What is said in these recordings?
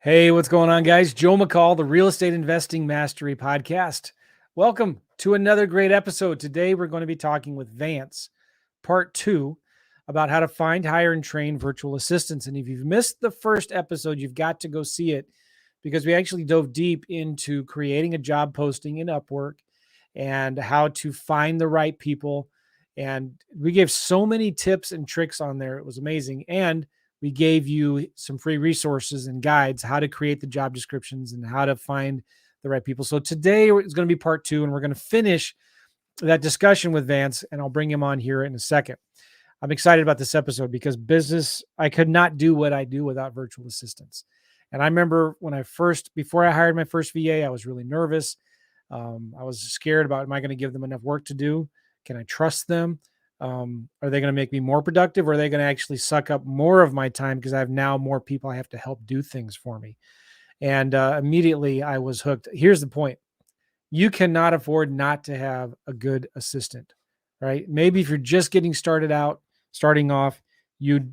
Hey, what's going on, guys? Joe McCall, the Real Estate Investing Mastery Podcast. Welcome to another great episode. Today, we're going to be talking with Vance, part 2, about how to find, hire, and train virtual assistants. And if you've missed the first episode, you've got to go see it because we actually dove deep into creating a job posting in Upwork and how to find the right people. And we gave so many tips and tricks on there. It was amazing. And we gave you some free resources and guides, how to create the job descriptions and how to find the right people. So today is going to be part 2, and we're going to finish that discussion with Vance, and I'll bring him on here in a second. I'm excited about this episode because I could not do what I do without virtual assistants. And I remember before I hired my first VA, I was really nervous. I was scared about, am I going to give them enough work to do? Can I trust them? Are they going to make me more productive, or are they going to actually suck up more of my time because I have now more people I have to help do things for me? And immediately I was hooked. Here's the point. You cannot afford not to have a good assistant, right? Maybe if you're just starting off, you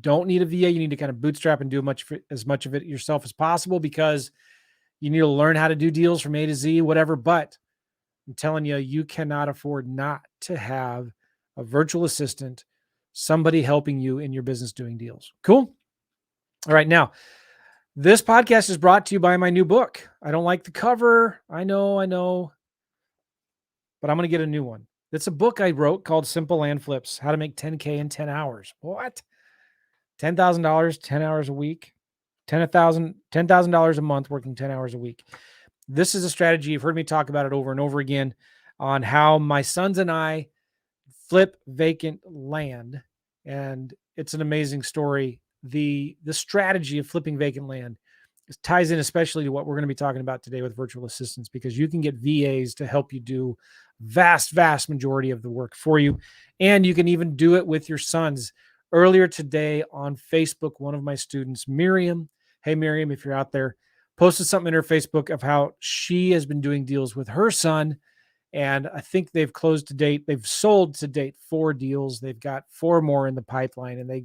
don't need a VA. You need to kind of bootstrap and do as much of it yourself as possible because you need to learn how to do deals from A to Z, whatever. But I'm telling you, you cannot afford not to have a virtual assistant, somebody helping you in your business doing deals. Cool? All right. Now, this podcast is brought to you by my new book. I don't like the cover. I know. But I'm going to get a new one. It's a book I wrote called Simple Land Flips, How to Make 10K in 10 Hours. What? $10,000, 10 hours a week, $10,000 a month working 10 hours a week. This is a strategy. You've heard me talk about it over and over again on how my sons and I flip vacant land. And it's an amazing story. The strategy of flipping vacant land ties in especially to what we're going to be talking about today with virtual assistants, because you can get VAs to help you do vast majority of the work for you. And you can even do it with your sons. Earlier today on Facebook, one of my students, Miriam, hey Miriam, if you're out there, posted something in her Facebook of how she has been doing deals with her son. And I think they've sold to date 4 deals. They've got 4 more in the pipeline, and they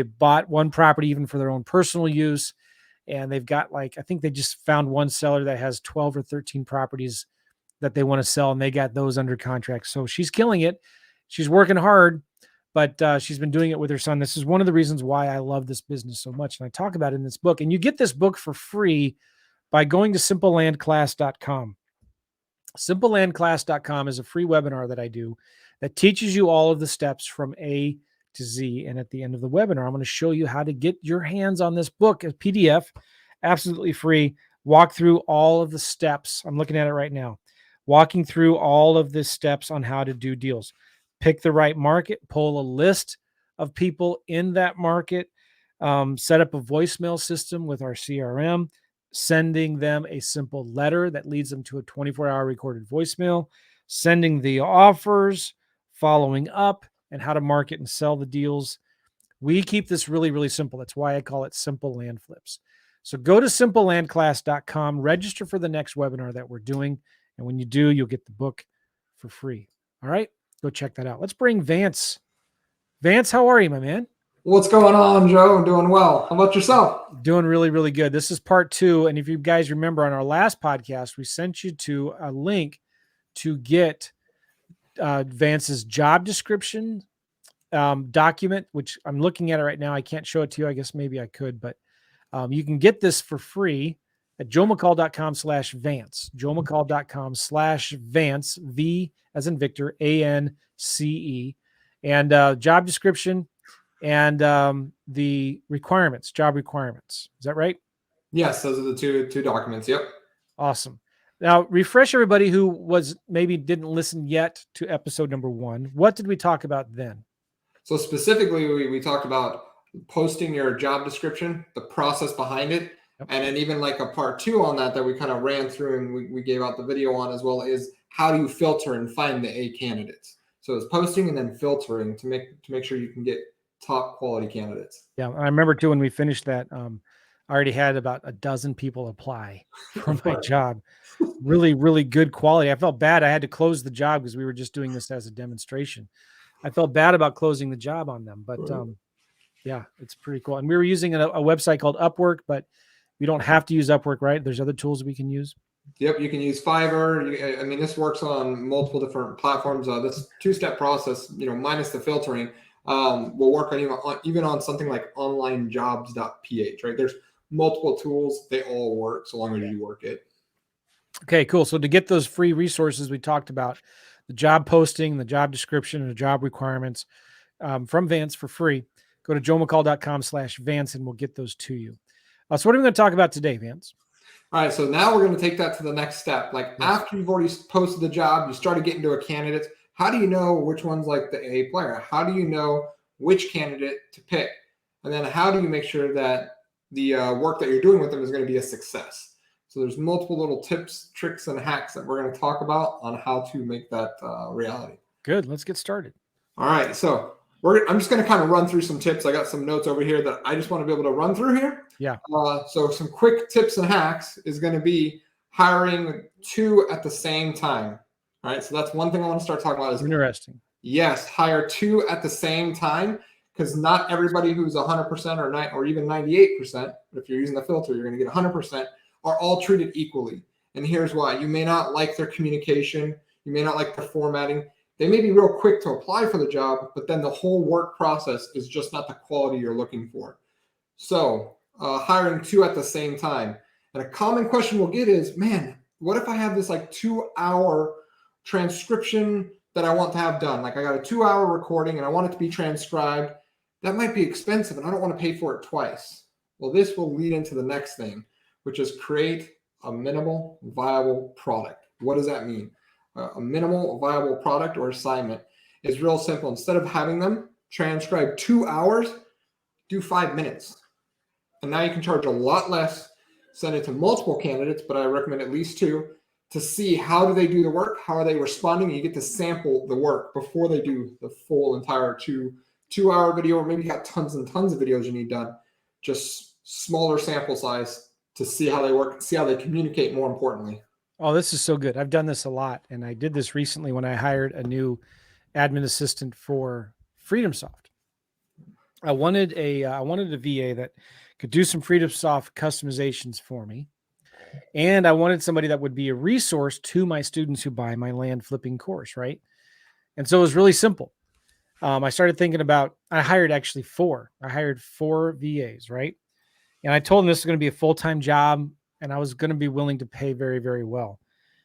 bought one property even for their own personal use. And they've got I think they just found one seller that has 12 or 13 properties that they want to sell, and they got those under contract. So she's killing it. She's working hard, but she's been doing it with her son. This is one of the reasons why I love this business so much. And I talk about it in this book, and you get this book for free by going to simplelandclass.com. Simplelandclass.com is a free webinar that I do that teaches you all of the steps from A to Z. And at the end of the webinar, I'm going to show you how to get your hands on this book, a PDF, absolutely free. Walk through all of the steps. I'm looking at it right now. Walking through all of the steps on how to do deals. Pick the right market, pull a list of people in that market, set up a voicemail system with our CRM, sending them a simple letter that leads them to a 24-hour recorded voicemail, sending the offers, following up, and how to market and sell the deals. We keep this really simple. That's why I call it Simple Land Flips. So go to simplelandclass.com, register for the next webinar that we're doing. And when you do, you'll get the book for free. All right, go check that out. Let's bring Vance. Vance, how are you, my man? What's going on, Joe? I'm doing well. How about yourself? Doing really good. This is part 2. And if you guys remember on our last podcast, we sent you to a link to get Vance's job description document, which I'm looking at it right now. I can't show it to you. I guess maybe I could, but you can get this for free at joemccall.com/Vance, joemccall.com/Vance, V as in Victor, ANCE, and job description and the job requirements. Is that right? Yes, those are the two documents. Yep. Awesome. Now, refresh everybody who maybe didn't listen yet to episode number 1. What did we talk about then? So specifically, we talked about posting your job description, the process behind it, yep. And then even like a part 2 on that we kind of ran through and we gave out the video on as well, is how do you filter and find the A candidates. So it's posting and then filtering to make sure you can get top quality candidates. Yeah, I remember too when we finished that, I already had about a dozen people apply for my job. Really good quality. I felt bad. I had to close the job because we were just doing this as a demonstration. I felt bad about closing the job on them, but yeah, it's pretty cool. And we were using a website called Upwork, but We don't have to use Upwork, right? There's other tools that we can use. Yep, you can use Fiverr. I mean, this works on multiple different platforms. This two-step process, minus the filtering, will work even on something like onlinejobs.ph, right? There's multiple tools. They all work so long as you work it. Okay, cool. So to get those free resources we talked about, the job posting, the job description, and the job requirements from Vance for free, go to joemccall.com/Vance and we'll get those to you. So what are we going to talk about today, Vance? All right, so now we're going to take that to the next step. Like after you've already posted the job, you started getting to a candidate. How do you know which one's like the A player? How do you know which candidate to pick? And then how do you make sure that the work that you're doing with them is going to be a success? So there's multiple little tips, tricks, and hacks that we're going to talk about on how to make that reality. Good. Let's get started. All right, so I'm just going to kind of run through some tips. I got some notes over here that I just want to be able to run through here. Yeah. So some quick tips and hacks is going to be hiring 2 at the same time. All right. So that's one thing I want to start talking about. Is interesting. Yes, hire 2 at the same time, because not everybody who's 100% or even 98%, but if you're using the filter, you're going to get 100%, are all treated equally. And here's why. You may not like their communication. You may not like their formatting. They may be real quick to apply for the job, but then the whole work process is just not the quality you're looking for. So hiring 2 at the same time. And a common question we'll get is, man, what if I have this like 2-hour transcription that I want to have done? Like I got a 2-hour recording and I want it to be transcribed. That might be expensive and I don't want to pay for it twice. Well, this will lead into the next thing, which is create a minimal viable product. What does that mean? A minimal viable product or assignment is real simple. Instead of having them transcribe 2 hours, do 5 minutes. And now you can charge a lot less, send it to multiple candidates, but I recommend at least 2, to see how do they do the work, how are they responding, and you get to sample the work before they do the full entire 2-hour video, or maybe you got tons and tons of videos you need done. Just smaller sample size to see how they work, see how they communicate, more importantly. Oh, this is so good. I've done this a lot. And I did this recently when I hired a new admin assistant for FreedomSoft. I wanted a VA that could do some FreedomSoft customizations for me. And I wanted somebody that would be a resource to my students who buy my land flipping course, right? And so it was really simple. I started thinking about, I hired actually 4. I hired 4 VAs, right? And I told them this is going to be a full-time job, and I was going to be willing to pay very, very well.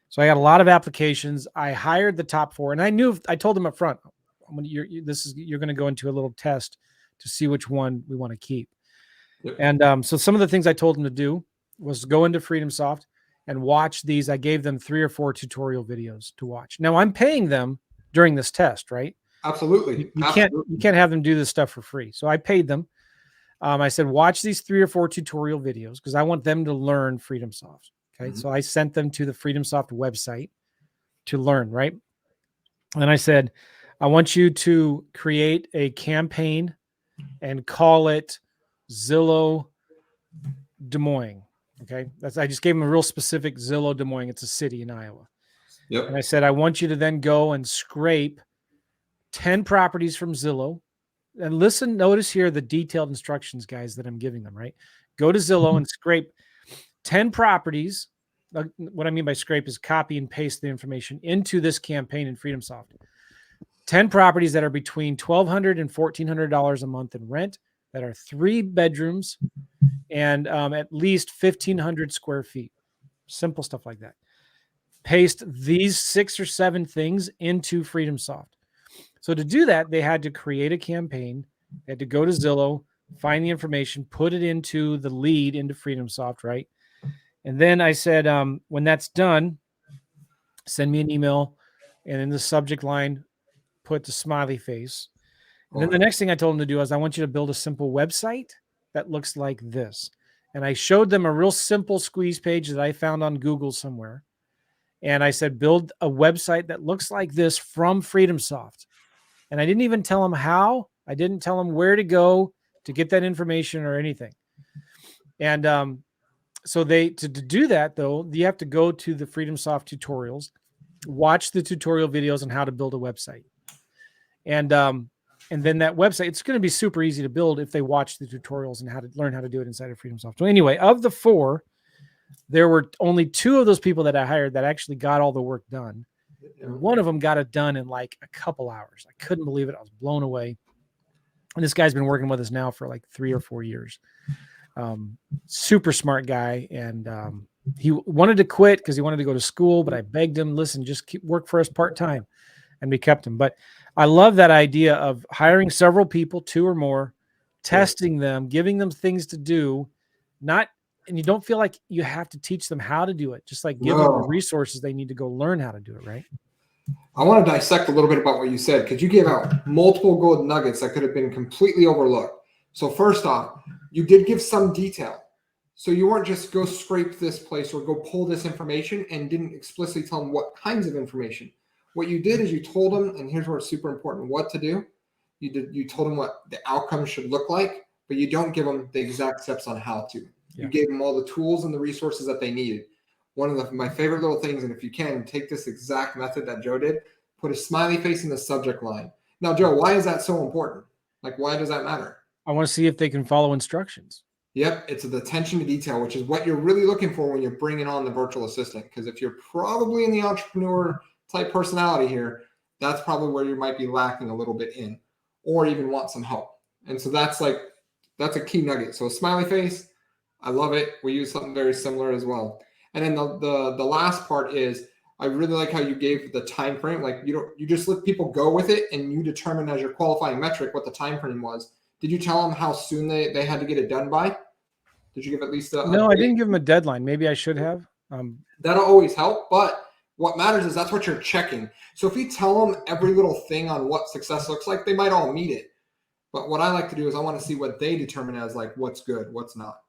So I got a lot of applications. I hired the top 4, and I told them up front, you're going to go into a little test to see which one we want to keep. Yep. And so some of the things I told them to do was go into FreedomSoft and watch these. I gave them 3 or 4 tutorial videos to watch. Now I'm paying them during this test, right? Absolutely. You can't have them do this stuff for free. So I paid them. I said, watch these 3 or 4 tutorial videos because I want them to learn FreedomSoft. Okay. Mm-hmm. So I sent them to the FreedomSoft website to learn, right? And I said, I want you to create a campaign and call it Zillow Des Moines. Okay. I just gave them a real specific Zillow Des Moines. It's a city in Iowa. Yep. And I said, I want you to then go and scrape 10 properties from Zillow. And listen, notice here the detailed instructions, guys, that I'm giving them, right? Go to Zillow and scrape 10 properties. What I mean by scrape is copy and paste the information into this campaign in FreedomSoft. 10 properties that are between $1,200 and $1,400 a month in rent, that are 3 bedrooms and at least 1,500 square feet. Simple stuff like that. Paste these 6 or 7 things into FreedomSoft. So to do that, they had to create a campaign. They had to go to Zillow, find the information, put it into the lead into FreedomSoft, right? And then I said, when that's done, send me an email, and in the subject line, put the smiley face. And then the next thing I told them to do is I want you to build a simple website that looks like this. And I showed them a real simple squeeze page that I found on Google somewhere. And I said, build a website that looks like this from FreedomSoft. And I didn't even tell them how. I didn't tell them where to go to get that information or anything. And so to do that, though, you have to go to the FreedomSoft tutorials, watch the tutorial videos on how to build a website. And And then that website, it's going to be super easy to build if they watch the tutorials and how to learn how to do it inside of Freedom Soft. So anyway, of the 4, there were only 2 of those people that I hired that actually got all the work done. And one of them got it done in like a couple hours. I couldn't believe it. I was blown away. And this guy's been working with us now for like 3 or 4 years. Super smart guy. And he wanted to quit because he wanted to go to school, but I begged him, listen, just keep work for us part-time. And we kept him. But I love that idea of hiring several people, 2 or more, testing them, giving them things to do, and you don't feel like you have to teach them how to do it, just like give them the resources they need to go learn how to do it, right? I want to dissect a little bit about what you said, because you gave out multiple gold nuggets that could have been completely overlooked. So first off, you did give some detail. So you weren't just go scrape this place or go pull this information and didn't explicitly tell them what kinds of information. What you did is you told them, and here's where it's super important, what to do. You told them what the outcome should look like, but you don't give them the exact steps on how to. Yeah. You gave them all the tools and the resources that they needed. One of my favorite little things, and if you can, take this exact method that Joe did, put a smiley face in the subject line. Now, Joe, why is that so important? Like, why does that matter? I want to see if they can follow instructions. Yep, it's the attention to detail, which is what you're really looking for when you're bringing on the virtual assistant. Because if you're probably in the entrepreneur type personality here, that's probably where you might be lacking a little bit in, or even want some help. And so that's a key nugget. So a smiley face, I love it. We use something very similar as well. And then the last part is, I really like how you gave the time frame. Like you just let people go with it, and you determine as your qualifying metric what the time frame was. Did you tell them how soon they had to get it done by? Did you give at least a No, I didn't give them a deadline. Maybe I should have. That'll always help, but what matters is that's what you're checking. So if you tell them every little thing on what success looks like, they might all meet it. But what I like to do is I want to see what they determine as like what's good, what's not.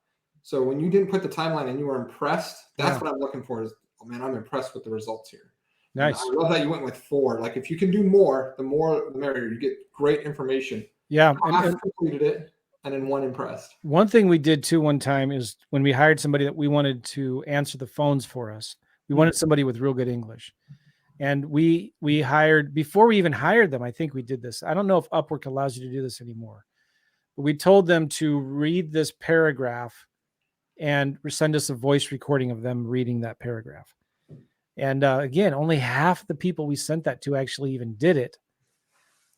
So when you didn't put the timeline and you were impressed, that's what I'm looking for is, oh man, I'm impressed with the results here. Nice. And I love that you went with 4. Like if you can do more the merrier. You get great information. Yeah. I completed it and then 1 impressed. One thing we did too one time is when we hired somebody that we wanted to answer the phones for us, we wanted somebody with real good English. And we hired, before we even hired them, I think we did this. I don't know if Upwork allows you to do this anymore, but we told them to read this paragraph and send us a voice recording of them reading that paragraph. And again, only half the people we sent that to actually even did it.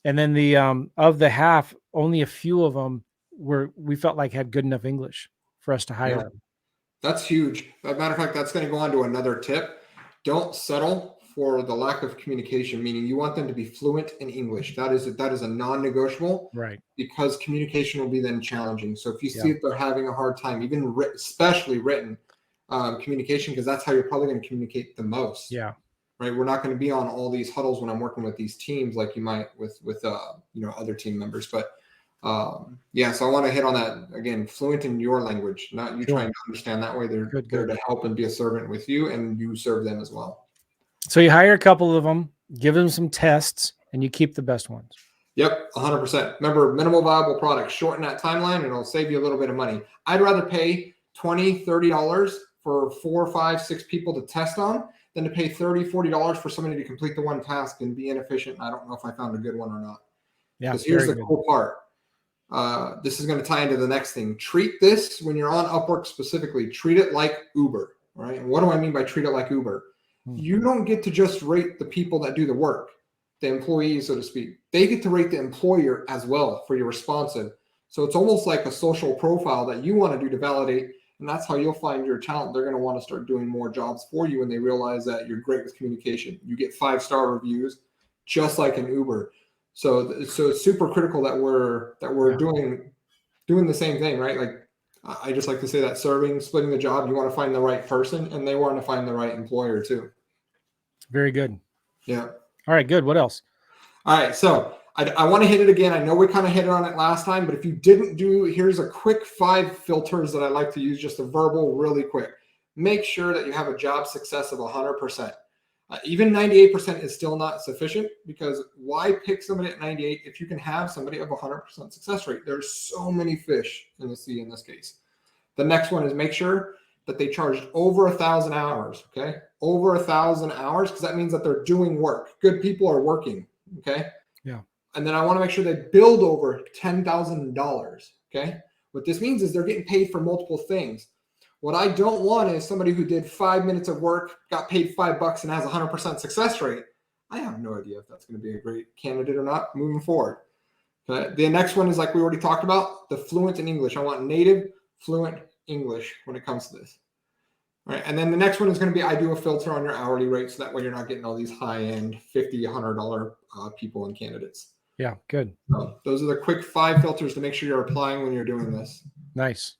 And then of the half, only a few of them we felt like had good enough English for us to hire them. That's huge. As a matter of fact, that's going to go on to another tip. Don't settle for the lack of communication, meaning you want them to be fluent in English. That is a non-negotiable, right? Because communication will be then challenging. So if you see that they're having a hard time, even especially written communication, because that's how you're probably going to communicate the most. Yeah. Right. We're not going to be on all these huddles when I'm working with these teams like you might with other team members. But so I want to hit on that again, fluent in your language, not you trying to understand that way. They're there to help and be a servant with you, and you serve them as well. So you hire a couple of them, give them some tests, and you keep the best ones. Yep, 100%. Remember, minimal viable product. Shorten that timeline, and it'll save you a little bit of money. I'd rather pay $20, $30 for 4, 5, 6 people to test on than to pay $30, $40 for somebody to complete the one task and be inefficient. And I don't know if I found a good one or not. Yeah, because here's the cool part. This is going to tie into the next thing. Treat this, when you're on Upwork specifically, treat it like Uber, right? And what do I mean by treat it like Uber? You don't get to just rate the people that do the work, the employees, so to speak. They get to rate the employer as well for your responsive. So it's almost like a social profile that you want to do to validate, and that's how you'll find your talent. They're going to want to start doing more jobs for you when they realize that you're great with communication. You get 5-star reviews, just like an Uber. So it's super critical that we're doing the same thing, right? Like I just like to say that splitting the job, you want to find the right person, and they want to find the right employer too. Very good. Yeah. All right, good. What else? All right. So I want to hit it again. I know we kind of hit on it last time, but if you didn't here's a quick 5 filters that I like to use, just a verbal, really quick. Make sure that you have a job success of 100%. Even 98% is still not sufficient, because why pick somebody at 98 if you can have somebody of 100% success rate? There's so many fish in the sea in this case. The next one is make sure that they charged over 1,000 hours, okay? Over 1,000 hours, because that means that they're doing work. Good people are working, okay? Yeah. And then I want to make sure they build over $10,000. Okay. What this means is they're getting paid for multiple things. What I don't want is somebody who did 5 minutes of work, got paid $5 and has 100% success rate. I have no idea if that's going to be a great candidate or not moving forward. Okay. The next one is like we already talked about, the fluent in English. I want native fluent English when it comes to this. All right. And then the next one is going to be, I do a filter on your hourly rate. So that way you're not getting all these high-end $50, $100 people and candidates. Yeah, good. So those are the quick 5 filters to make sure you're applying when you're doing this. Nice.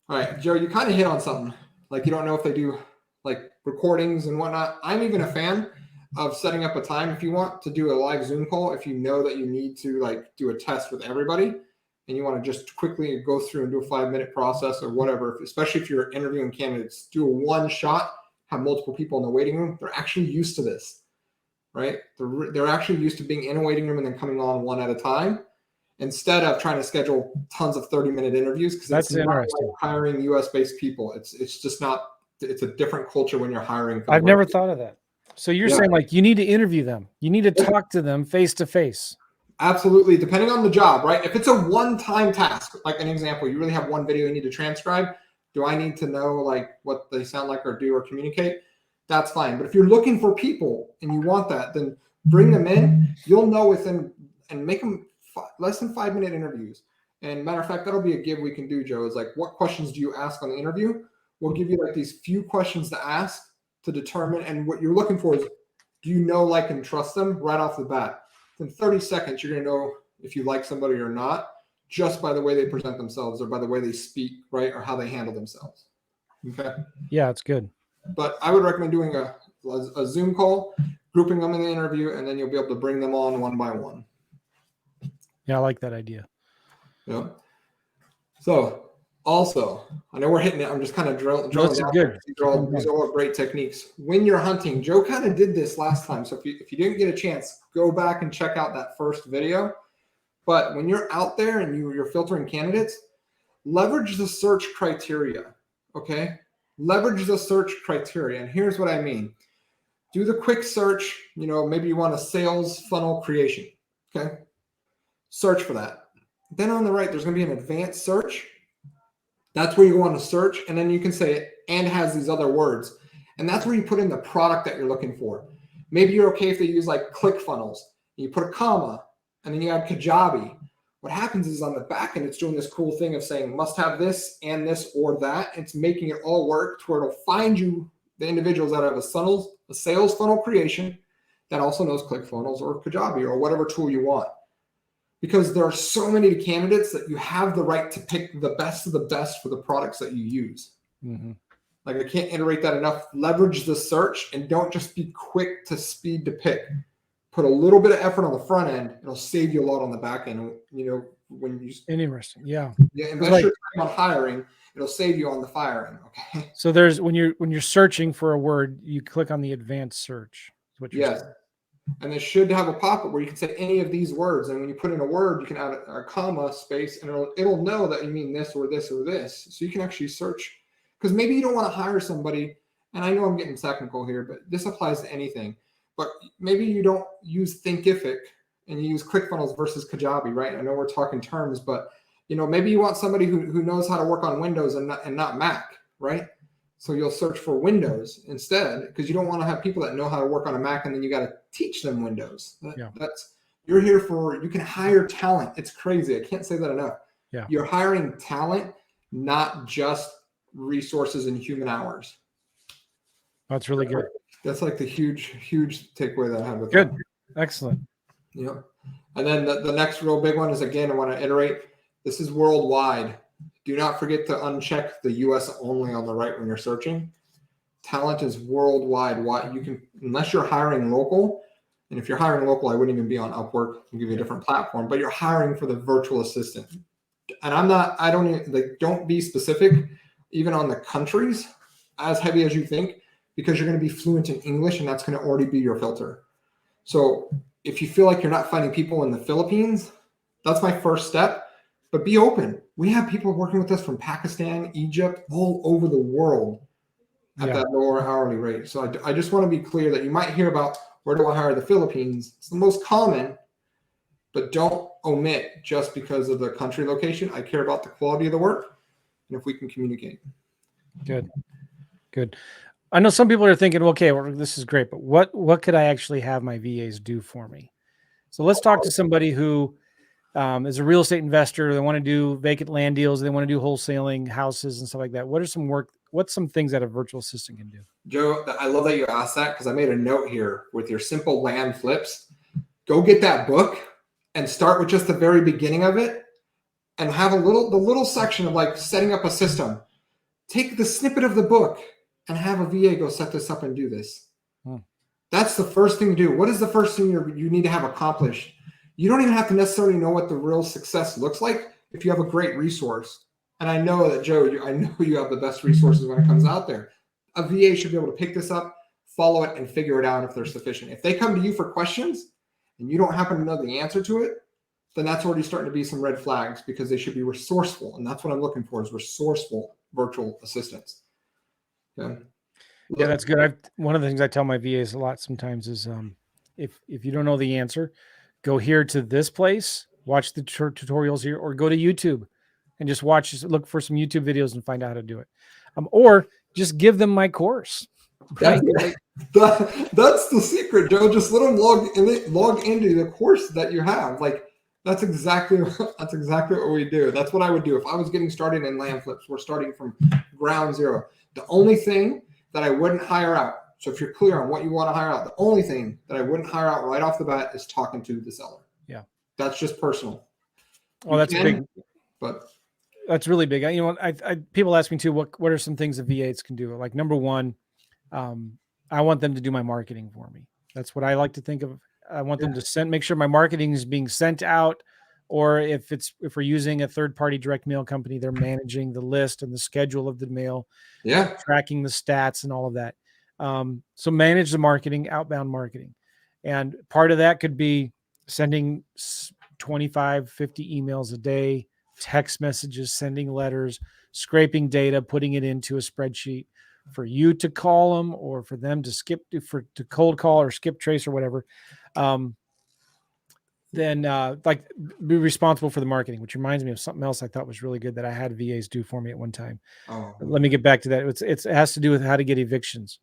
All right, Joe, you kind of hit on something. Like you don't know if they do like recordings and whatnot. I'm even a fan of setting up a time if you want to do a live Zoom call, if you know that you need to like do a test with everybody and you want to just quickly go through and do a 5-minute process or whatever, especially if you're interviewing candidates, do a one shot, have multiple people in the waiting room. They're actually used to this. Right? They're actually used to being in a waiting room and then coming on one at a time instead of trying to schedule tons of 30-minute interviews. Because that's interesting. Like hiring US-based people. It's just not, it's a different culture when you're hiring. I've never thought of that. So you're saying like you need to interview them. You need to talk to them face to face. Absolutely. Depending on the job, right? If it's a one-time task, like an example, you really have one video you need to transcribe. Do I need to know like what they sound like or do or communicate? That's fine. But if you're looking for people and you want that, then bring them in. You'll know within and make them less than 5-minute interviews. And matter of fact, that'll be a give we can do, Joe, is like, what questions do you ask on the interview? We'll give you like these few questions to ask to determine. And what you're looking for is, do you know, like, and trust them right off the bat? In 30 seconds, you're going to know if you like somebody or not, just by the way they present themselves or by the way they speak, right? Or how they handle themselves. Okay. Yeah, it's good. But I would recommend doing a Zoom call, grouping them in the interview, and then you'll be able to bring them on one by one. Yeah, I like that idea. Yeah. So also, I know we're hitting it. I'm just kind of drilling down. Good. These are all great techniques. When you're hunting, Joe kind of did this last time. So if you didn't get a chance, go back and check out that first video. But when you're out there and you're filtering candidates, leverage the search criteria. Okay. Leverage the search criteria. And here's what I mean. Do the quick search. You know, maybe you want a sales funnel creation. Okay. Search for that. Then on the right, there's going to be an advanced search. That's where you want to search. And then you can say, and has these other words. And that's where you put in the product that you're looking for. Maybe you're okay if they use like ClickFunnels. You put a comma and then you add Kajabi. What happens is on the back end, it's doing this cool thing of saying must have this and this or that. It's making it all work to where it'll find you the individuals that have a sales funnel creation that also knows ClickFunnels or Kajabi or whatever tool you want. Because there are so many candidates that you have the right to pick the best of the best for the products that you use. Mm-hmm. Like I can't iterate that enough. Leverage the search and don't just be quick to speed to pick. Put a little bit of effort on the front end. It'll save you a lot on the back end. You know, when you interesting, yeah, invest your time on hiring, it'll save you on the firing. Okay. So there's when you're searching for a word, you click on the advanced search. Is what you're saying. And it should have a pop-up where you can say any of these words. And when you put in a word, you can add a comma space, and it'll know that you mean this or this or this. So you can actually search. Because maybe you don't want to hire somebody, and I know I'm getting technical here, but this applies to anything. But maybe you don't use Thinkific and you use ClickFunnels versus Kajabi, right? I know we're talking terms, but you know, maybe you want somebody who knows how to work on Windows and not Mac, right? So you'll search for Windows instead, because you don't want to have people that know how to work on a Mac and then you got to teach them Windows. You're here for, you can hire talent. It's crazy. I can't say that enough. Yeah. You're hiring talent, not just resources and human hours. That's really good. That's like the huge takeaway that I have with good. that. Excellent. Yeah. And then the next real big one is, again, I want to iterate. This is worldwide. Do not forget to uncheck the US only on the right when you're searching. Talent is worldwide. Why you can, unless you're hiring local, and if you're hiring local, I wouldn't even be on Upwork. I'll give you a different platform, but you're hiring for the virtual assistant. And don't be specific, even on the countries, as heavy as you think, because you're going to be fluent in English and that's going to already be your filter. So if you feel like you're not finding people in the Philippines, that's my first step. But be open. We have people working with us from Pakistan, Egypt, all over the world at that lower hourly rate. So I just want to be clear that you might hear about, where do I hire the Philippines? It's the most common, but don't omit just because of the country location. I care about the quality of the work and if we can communicate. Good. I know some people are thinking, okay, well, this is great, but what could I actually have my VAs do for me? So let's talk to somebody who is a real estate investor. They want to do vacant land deals. They want to do wholesaling houses and stuff like that. What's some things that a virtual assistant can do? Joe, I love that you asked that because I made a note here with your simple land flips. Go get that book and start with just the very beginning of it and have the little section of like setting up a system. Take the snippet of the book and have a VA go set this up and do this. That's the first thing to do. What is the first thing you need to have accomplished? You don't even have to necessarily know what the real success looks like if you have a great resource. And I know that, Joe, I know you have the best resources when it comes out there. A VA should be able to pick this up, follow it, and figure it out if they're sufficient. If they come to you for questions and you don't happen to know the answer to it, then that's already starting to be some red flags because they should be resourceful. And that's what I'm looking for is resourceful virtual assistants. Okay. Yeah, that's good. One of the things I tell my VAs a lot sometimes is if you don't know the answer, go here to this place, watch the tutorials here, or go to YouTube and just look for some YouTube videos and find out how to do it. Or just give them my course. Right? That's the secret, Joe. Just let them log into the course that you have. Like that's exactly what we do. That's what I would do if I was getting started in land flips. We're starting from ground zero. The only thing that I wouldn't hire out. So if you're clear on what you want to hire out, the only thing that I wouldn't hire out right off the bat is talking to the seller. Yeah. That's just personal. Oh, that's big. But that's really big. People ask me too, what are some things that VAs can do? Like number one, I want them to do my marketing for me. That's what I like to think of. I want them to make sure my marketing is being sent out, or if we're using a third-party direct mail company, they're managing the list and the schedule of the mail, tracking the stats and all of that. So manage the marketing, outbound marketing. And part of that could be sending 25, 50 emails a day, text messages, sending letters, scraping data, putting it into a spreadsheet for you to call them or for them to cold call or skip trace or whatever. Then be responsible for the marketing, which reminds me of something else I thought was really good that I had VAs do for me at one time. Let me get back to that. It has to do with how to get evictions.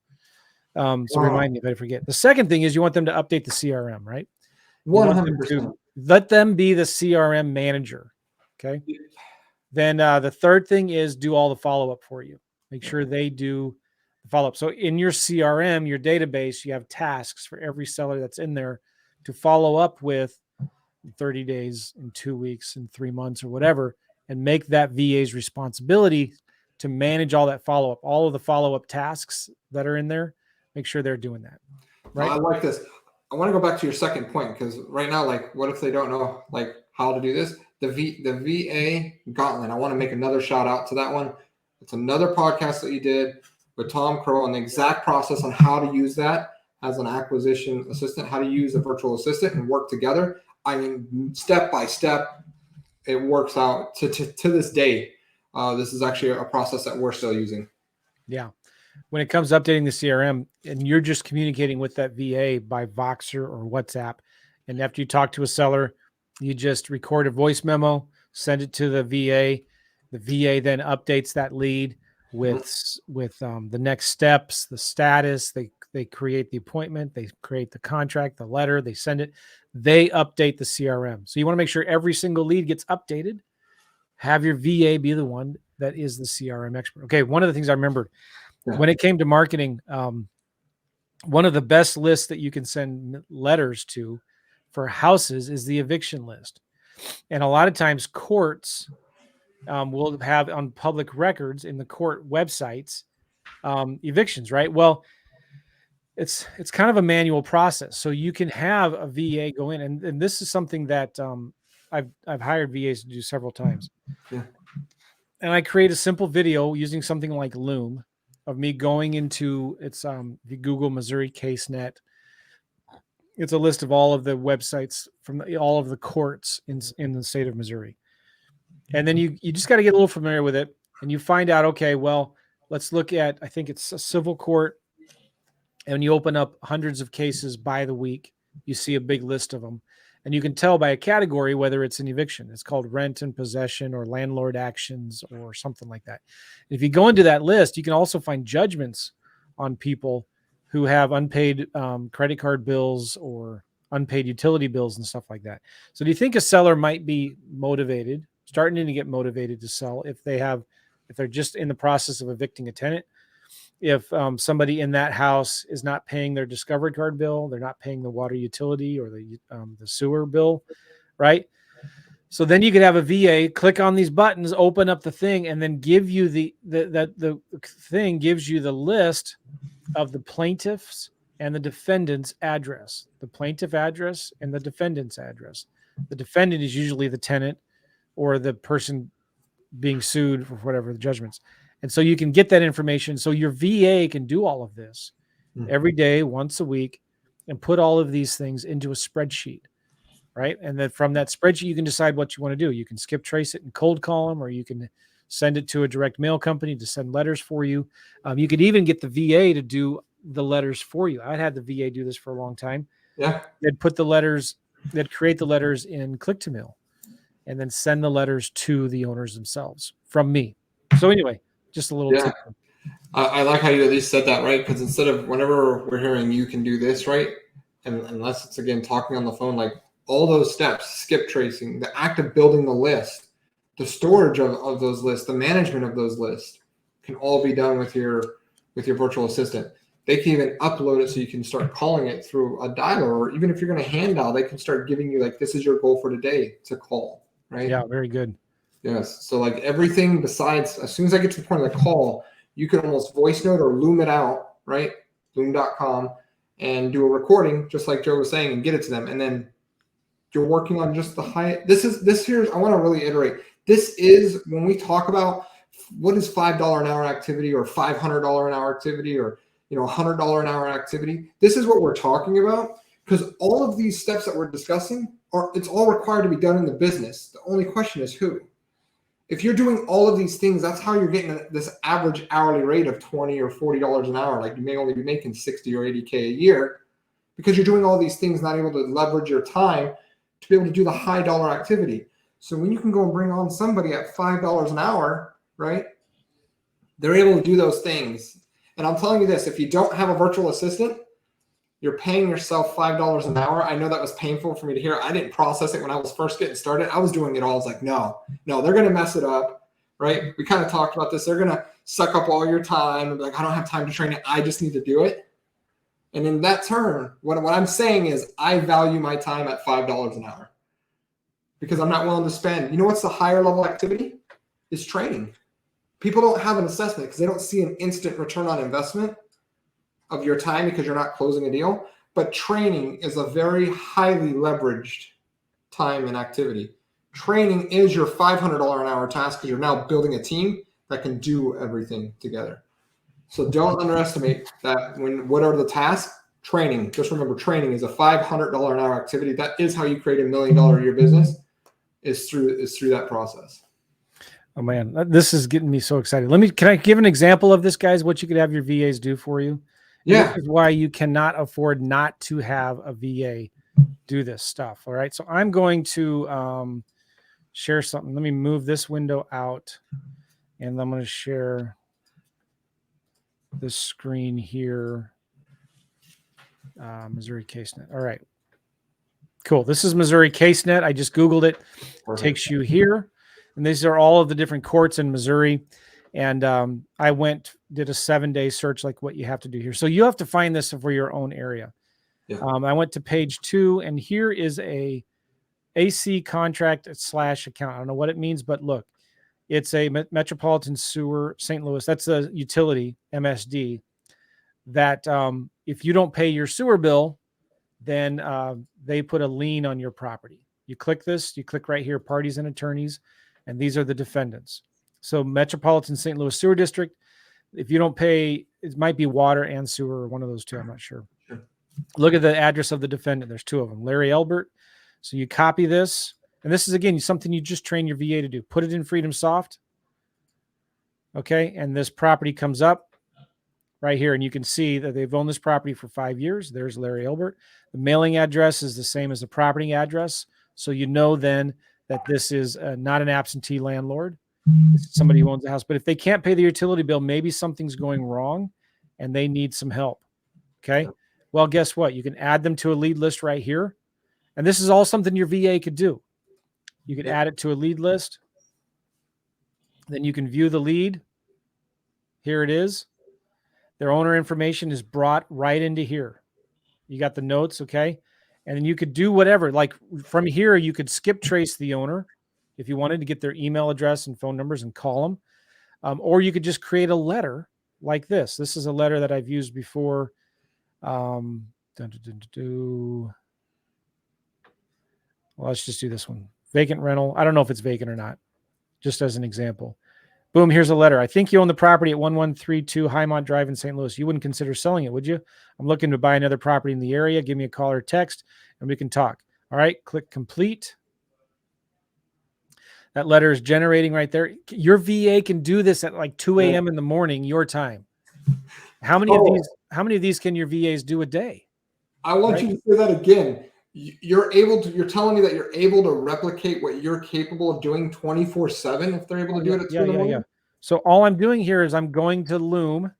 Remind me if I forget. The second thing is you want them to update the CRM, right? 100%. Let them be the CRM manager. Okay. Then the third thing is do all the follow-up for you. Make sure they do the follow-up. So in your CRM, your database, you have tasks for every seller that's in there to follow up with 30 days, in 2 weeks, in 3 months, or whatever, and make that VA's responsibility to manage all that follow-up, all of the follow-up tasks that are in there. Make sure they're doing that. Right. I like this. I want to go back to your second point because right now, like, what if they don't know like how to do this? The VA Gauntlet. I want to make another shout out to that one. It's another podcast that you did with Tom Crow on the exact process on how to use that as an acquisition assistant, how to use a virtual assistant and work together. I mean, step by step, it works out to this day. This is actually a process that we're still using. Yeah. When it comes to updating the CRM and you're just communicating with that VA by Voxer or WhatsApp, and after you talk to a seller, you just record a voice memo, send it to the VA. The VA then updates that lead with the next steps, the status. They create the appointment, they create the contract, the letter, they send it. They update the CRM. So you want to make sure every single lead gets updated. Have your VA be the one that is the CRM expert. Okay, one of the things I remembered when it came to marketing, one of the best lists that you can send letters to for houses is the eviction list. And a lot of times courts will have on public records in the court websites evictions, right? Well, it's kind of a manual process. So you can have a VA go in, and this is something that I've hired VAs to do several times. Yeah. And I create a simple video using something like Loom of me going into if you Google Missouri CaseNet, it's a list of all of the websites from all of the courts in the state of Missouri. And then you just got to get a little familiar with it, and you find out, okay, well, let's look at, I think it's a civil court, and you open up hundreds of cases by the week. You see a big list of them. And you can tell by a category whether it's an eviction. It's called rent and possession or landlord actions or something like that. And if you go into that list, you can also find judgments on people who have unpaid credit card bills or unpaid utility bills and stuff like that. So do you think a seller might be motivated, starting to get motivated to sell if they're just in the process of evicting a tenant? If somebody in that house is not paying their Discovery card bill, they're not paying the water utility or the sewer bill, right? So then you could have a VA click on these buttons, open up the thing, and then give you the thing gives you the list of the plaintiff's and the defendant's address, the plaintiff address and the defendant's address. The defendant is usually the tenant or the person being sued for whatever the judgments. And so you can get that information. So your VA can do all of this every day, once a week, and put all of these things into a spreadsheet, right? And then from that spreadsheet, you can decide what you want to do. You can skip trace it and cold call them, or you can send it to a direct mail company to send letters for you. You could even get the VA to do the letters for you. I'd had the VA do this for a long time. Yeah. They'd create the letters in click to mail and then send the letters to the owners themselves from me. So anyway, just a little tip. I like how you at least said that, right? Because instead of whenever we're hearing you can do this, right? And unless it's again talking on the phone, like all those steps, skip tracing, the act of building the list, the storage of those lists, the management of those lists can all be done with your virtual assistant. They can even upload it so you can start calling it through a dialer, or even if you're going to hand dial, they can start giving you like, this is your goal for today to call, right? Yeah, very good. Yes. So like everything besides, as soon as I get to the point of the call, you can almost voice note or loom it out, right? Loom.com, and do a recording, just like Joe was saying, and get it to them. And then you're working on just the high. I want to really iterate. This is when we talk about what is $5 an hour activity or $500 an hour activity or $100 an hour activity. This is what we're talking about, because all of these steps that we're discussing it's all required to be done in the business. The only question is who. If you're doing all of these things, that's how you're getting this average hourly rate of $20 or $40 an hour. Like you may only be making 60 or 80K a year because you're doing all these things, not able to leverage your time to be able to do the high dollar activity. So when you can go and bring on somebody at $5 an hour, right? They're able to do those things. And I'm telling you this, if you don't have a virtual assistant, you're paying yourself $5 an hour. I know that was painful for me to hear. I didn't process it when I was first getting started. I was doing it all. I was like, no, they're going to mess it up, right? We kind of talked about this. They're going to suck up all your time. Like, I don't have time to train it. I just need to do it. And in that turn, what I'm saying is I value my time at $5 an hour because I'm not willing to spend. You know what's the higher level activity? Is training. People don't have an assessment because they don't see an instant return on investment of your time because you're not closing a deal. But training is a very highly leveraged time and activity. Training is your $500 an hour task because you're now building a team that can do everything together. So don't underestimate that. What are the tasks? Training. Just remember, training is a $500 an hour activity. That is how you create $1 million a year business, is through that process. Oh man, this is getting me so excited. Can I give an example of this, guys? What you could have your VAs do for you? Yeah. This is why you cannot afford not to have a VA do this stuff. All right. So I'm going to share something. Let me move this window out, and I'm going to share this screen here. Missouri CaseNet. All right. Cool. This is Missouri CaseNet. I just Googled it. Perfect. Takes you here. And these are all of the different courts in Missouri. And I did a 7-day search like what you have to do here. So you have to find this for your own area. Yeah. I went to page 2, and here is a AC contract / account. I don't know what it means, but look, it's a Metropolitan Sewer St. Louis. That's a utility, MSD, that if you don't pay your sewer bill, then they put a lien on your property. You click this, you click right here, parties and attorneys, and these are the defendants. So Metropolitan St. Louis Sewer District, if you don't pay, it might be water and sewer, or one of those two, I'm not sure. Look at the address of the defendant. There's 2 of them, Larry Elbert. So you copy this, and this is, again, something you just train your VA to do. Put it in Freedom Soft. Okay, and this property comes up. right here. And you can see that they've owned this property for 5 years. There's Larry Elbert. The mailing address is the same as the property address. So you know then that this is not an absentee landlord. This is somebody who owns the house. But if they can't pay the utility bill, maybe something's going wrong and they need some help. Okay. Well, guess what? You can add them to a lead list right here. And this is all something your VA could do. You could add it to a lead list. Then you can view the lead. Here it is. Their owner information is brought right into here. You got the notes, okay? And then you could do whatever. Like from here, you could skip trace the owner if you wanted to get their email address and phone numbers and call them. Or you could just create a letter like this. This is a letter that I've used before. Well, let's just do this one. Vacant rental. I don't know if it's vacant or not, just as an example. Boom, here's a letter. I think you own the property at 1132 Highmont Drive in St. Louis. You wouldn't consider selling it, would you? I'm looking to buy another property in the area. Give me a call or text, and we can talk. All right, click complete. That letter is generating right there. Your VA can do this at like 2 a.m. in the morning, your time. How many of these can your VAs do a day? I want you to say that again. You're telling me that you're able to replicate what you're capable of doing 24/7 if they're able to do it at 2 in the morning? Yeah. So all I'm doing here is I'm going to Loom,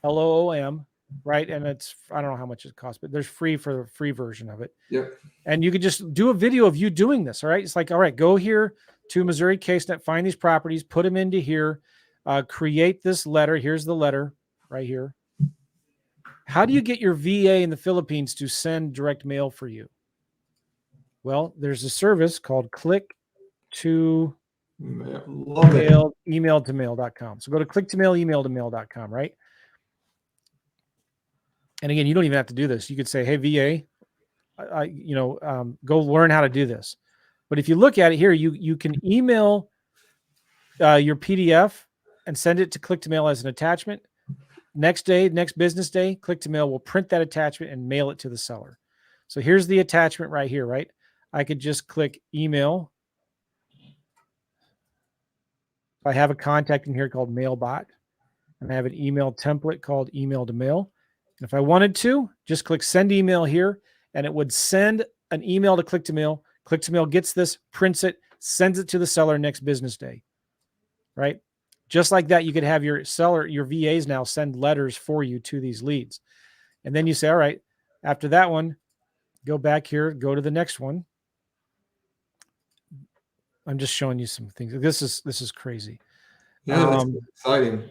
Loom, right? And it's, I don't know how much it costs, but there's free for the free version of it. Yep. And you could just do a video of you doing this. All right. It's like, all right, go here to Missouri CaseNet, find these properties, put them into here, create this letter. Here's the letter right here. How do you get your VA in the Philippines to send direct mail for you? Well, there's a service called click to mail, email to mail.com. So go to click to mail, email to mail.com, right? And again, you don't even have to do this. You could say, hey, VA, go learn how to do this. But if you look at it here, you can email your PDF and send it to click to mail as an attachment. Next business day, click to mail will print that attachment and mail it to the seller. So here's the attachment right here, right? I could just click email. I have a contact in here called Mailbot, and I have an email template called email to mail. And if I wanted to, just click send email here, and it would send an email to click to mail. Click to mail gets this, prints it, sends it to the seller next business day, right? Just like that, you could have your seller, your VAs now send letters for you to these leads. And then you say, all right, after that one, go back here, go to the next one. I'm just showing you some things. This is crazy. Yeah, that's exciting.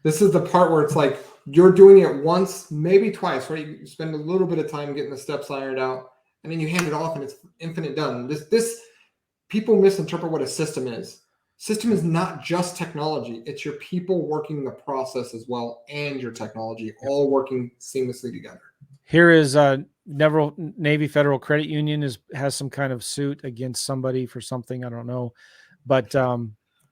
This is the part where it's like you're doing it once, maybe twice, right? You spend a little bit of time getting the steps ironed out, and then you hand it off and it's infinite done. This people misinterpret what a system is. System is not just technology. It's your people working the process as well and your technology all working seamlessly together. Here is Navy Federal Credit Union has some kind of suit against somebody for something. I don't know. But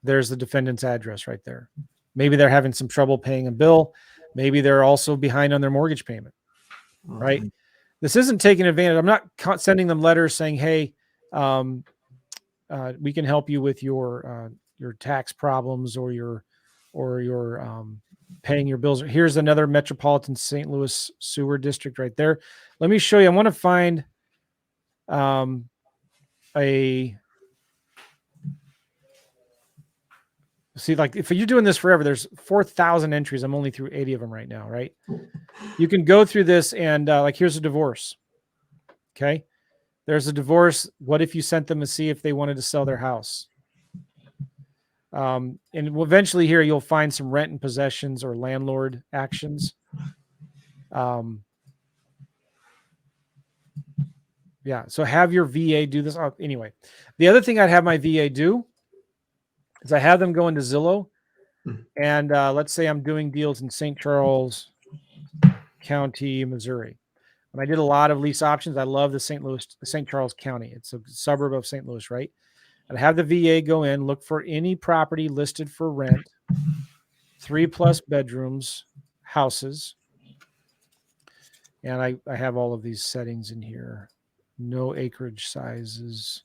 there's the defendant's address right there. Maybe they're having some trouble paying a bill. Maybe they're also behind on their mortgage payment, right? This isn't taking advantage. I'm not sending them letters saying, hey, we can help you with your tax problems or your paying your bills. Here's another metropolitan St. Louis sewer district right there. Let me show you. I want to find see, like if you're doing this forever, there's 4,000 entries. I'm only through 80 of them right now, right? You can go through this and like here's a divorce. Okay. There's a divorce. What if you sent them to see if they wanted to sell their house? And eventually here you'll find some rent and possessions or landlord actions. Yeah. So have your VA do this. Anyway, the other thing I'd have my VA do is I have them go into Zillow and let's say I'm doing deals in St. Charles County, Missouri. And I did a lot of lease options. I love the St. Charles County. It's a suburb of St. Louis, right? I'd have the VA go in, look for any property listed for rent, 3+ bedrooms, houses. And I have all of these settings in here. No acreage sizes.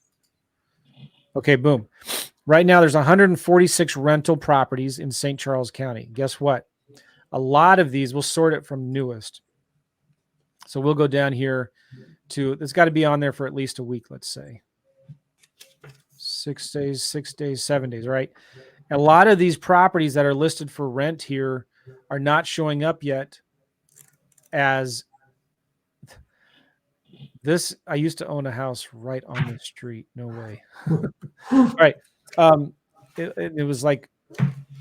Okay, boom. Right now there's 146 rental properties in St. Charles County. Guess what? A lot of these, we'll sort it from newest. So we'll go down here to, it's got to be on there for at least a week, let's say. 6 days, 6 days, 7 days, right? A lot of these properties that are listed for rent here are not showing up yet as this. I used to own a house right on the street. No way. All right. It was like,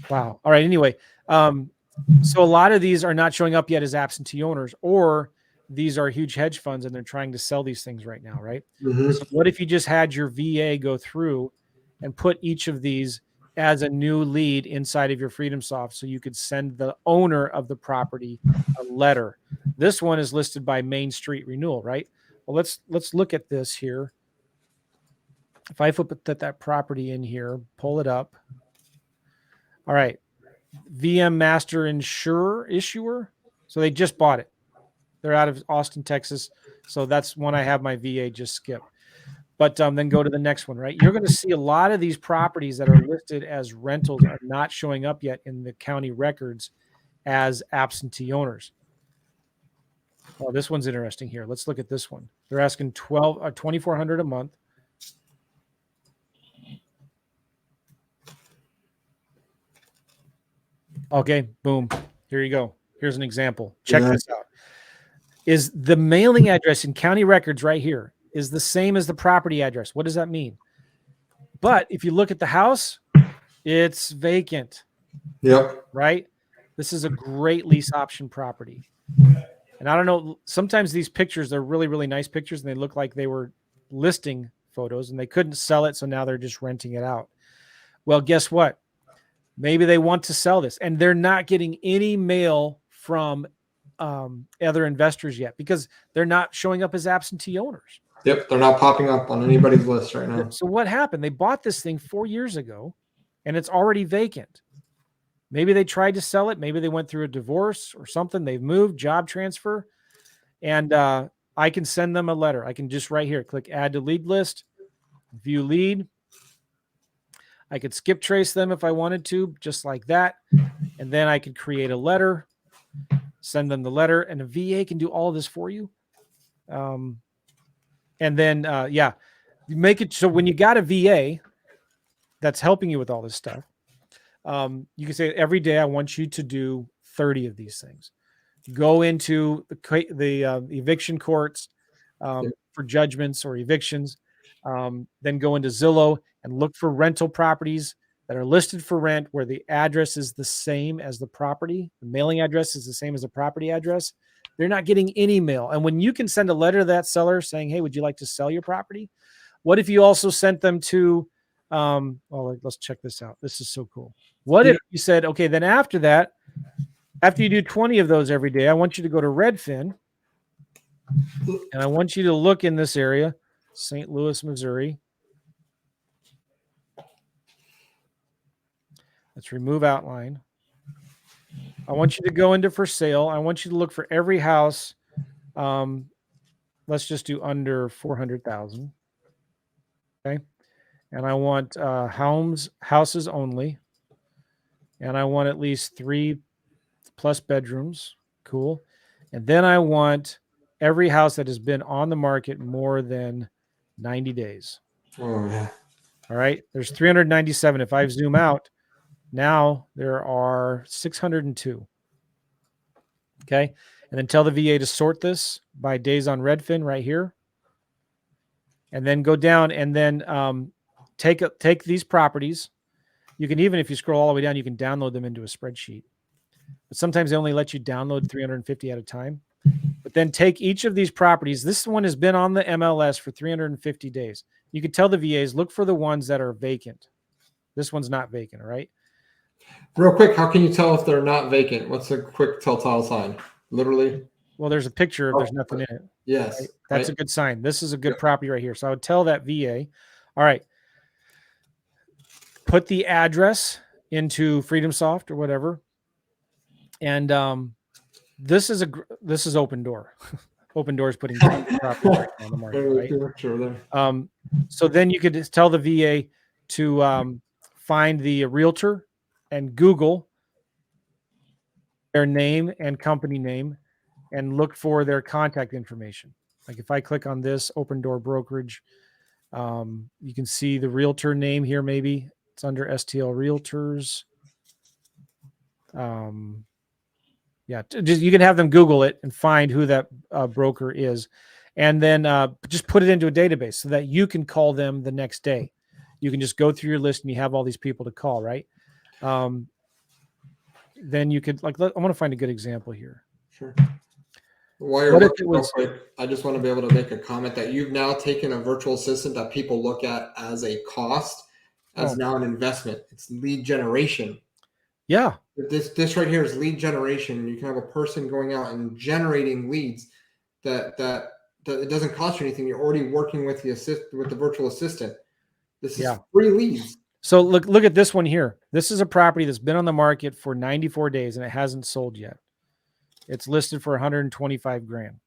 wow. All right. Anyway, so a lot of these are not showing up yet as absentee owners, or these are huge hedge funds and they're trying to sell these things right now, right? So what if you just had your VA go through and put each of these as a new lead inside of your FreedomSoft, so you could send the owner of the property a letter? This one is listed by Main Street Renewal, right? Well, let's look at this here. If I put that property in here, pull it up. All right. VM Master Insurer Issuer. So they just bought it. They're out of Austin, Texas. So that's one I have my VA just skip. But then go to the next one, right? You're going to see a lot of these properties that are listed as rentals are not showing up yet in the county records as absentee owners. Oh, this one's interesting here. Let's look at this one. They're asking $2,400 a month. Okay, boom. Here you go. Here's an example. Check this out. Is the mailing address in county records right here is the same as the property address? What does that mean? But if you look at the house, it's vacant. Yep. Right? This is a great lease option property. And I don't know, sometimes these pictures, they're really, really nice pictures and they look like they were listing photos and they couldn't sell it. So now they're just renting it out. Well, guess what? Maybe they want to sell this and they're not getting any mail from other investors yet because they're not showing up as absentee owners. Yep. They're not popping up on anybody's list right now. So what happened? They bought this thing 4 years ago and it's already vacant. Maybe they tried to sell it. Maybe they went through a divorce or something. They've moved, job transfer. And I can send them a letter. I can just right here, click add to lead list, view lead. I could skip trace them if I wanted to, just like that. And then I could create a letter, send them the letter, and a VA can do all of this for you. And then, yeah, you make it so when you got a VA that's helping you with all this stuff, you can say every day I want you to do 30 of these things. Go into the eviction courts for judgments or evictions. Then go into Zillow and look for rental properties that are listed for rent where the address is the same as the property. The mailing address is the same as the property address. They're not getting any mail. And when you can send a letter to that seller saying, hey, would you like to sell your property? What if you also sent them to, well, let's check this out. This is so cool. What if you said, okay, then after that, after you do 20 of those every day, I want you to go to Redfin and I want you to look in this area, St. Louis, Missouri. Let's remove outline. I want you to go into for sale. I want you to look for every house. Let's just do under 400,000. Okay. And I want houses only. And I want at least 3+ bedrooms. Cool. And then I want every house that has been on the market more than 90 days. Oh, yeah. All right. There's 397. If I zoom out, now there are 602. Okay. And then tell the VA to sort this by days on Redfin right here. And then go down and then take these properties. You can, even if you scroll all the way down, you can download them into a spreadsheet. But sometimes they only let you download 350 at a time. But then take each of these properties. This one has been on the MLS for 350 days. You can tell the VAs, look for the ones that are vacant. This one's not vacant, all right? Real quick, how can you tell if they're not vacant? What's a quick telltale sign? Literally? Well, there's a picture. There's nothing in it. Yes. Right? That's a good sign. This is a good property right here. So I would tell that VA, all right, put the address into FreedomSoft or whatever. And this is Open Door. Open Door is putting property right on the market, right? So then you could tell the VA to find the realtor and Google their name and company name and look for their contact information. Like if I click on this Open Door Brokerage, you can see the realtor name here. Maybe it's under STL Realtors. Yeah, you can have them Google it and find who that broker is, and then just put it into a database so that you can call them the next day. You can just go through your list and you have all these people to call, right? Then you could I want to find a good example here. Sure. While you're looking real quick, I just want to be able to make a comment that you've now taken a virtual assistant that people look at as a cost, as now an investment. It's lead generation. Yeah. This right here is lead generation. You can have a person going out and generating leads that it doesn't cost you anything. You're already working with the virtual assistant. This is free leads. So look at this one here. This is a property that's been on the market for 94 days and it hasn't sold yet. It's listed for 125 grand.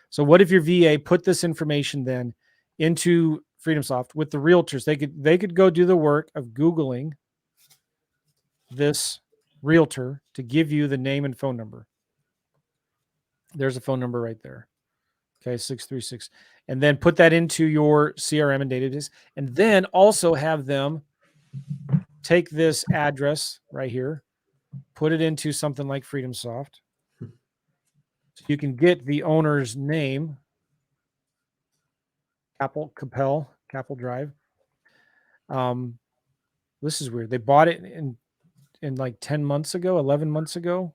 So what if your VA put this information then into FreedomSoft with the realtors? They could go do the work of Googling this realtor to give you the name and phone number. There's a phone number right there. Okay, 636. And then put that into your CRM and database. And then also have them take this address right here, put it into something like FreedomSoft. So you can get the owner's name, Capel Drive. This is weird. They bought it in like 10 months ago, 11 months ago.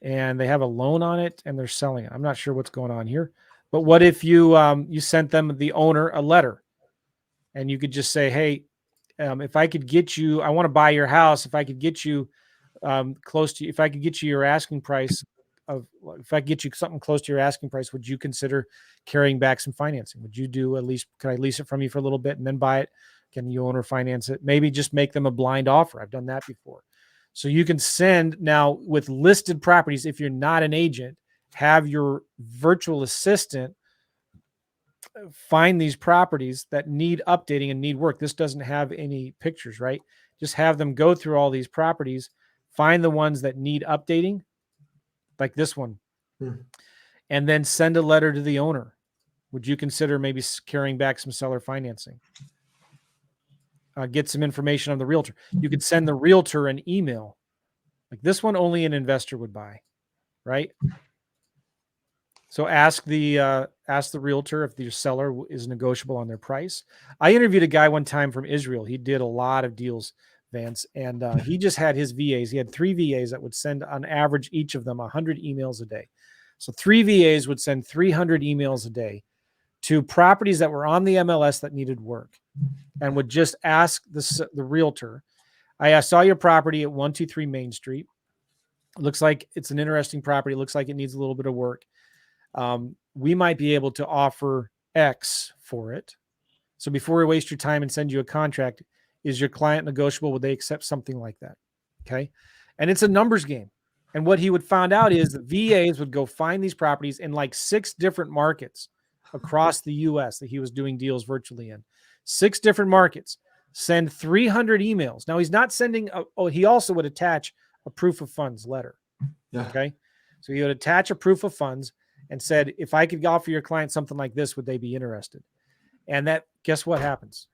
And they have a loan on it and they're selling it. I'm not sure what's going on here. But what if you you sent them, the owner, a letter, and you could just say, hey, if I could get you, I want to buy your house. If I could get you if I could get you your asking price if I could get you something close to your asking price, would you consider carrying back some financing? Would you do can I lease it from you for a little bit and then buy it? Can you owner finance it? Maybe just make them a blind offer. I've done that before. So you can send now with listed properties. If you're not an agent, have your virtual assistant find these properties that need updating and need work. This doesn't have any pictures, right? Just have them go through all these properties, find the ones that need updating, like this one, and then send a letter to the owner. Would you consider maybe carrying back some seller financing? Get some information on the realtor. You could send the realtor an email. Like this one, only an investor would buy, right? So ask the realtor if the seller is negotiable on their price. I interviewed a guy one time from Israel. He did a lot of deals, Vance, and he just had his VAs. He had 3 VAs that would send on average each of them 100 emails a day. So 3 VAs would send 300 emails a day to properties that were on the MLS that needed work, and would just ask the realtor, I saw your property at 123 Main Street. It looks like it's an interesting property. It looks like it needs a little bit of work. We might be able to offer X for it. So before we waste your time and send you a contract, is your client negotiable? Would they accept something like that? Okay. And it's a numbers game. And what he would find out is the VAs would go find these properties in like 6 different markets across the US that he was doing deals virtually in. 6 different markets, send 300 emails. Now he's not sending, he also would attach a proof of funds letter. Yeah. Okay. So he would attach a proof of funds and said, if I could offer your client something like this, would they be interested? And that, guess what happens?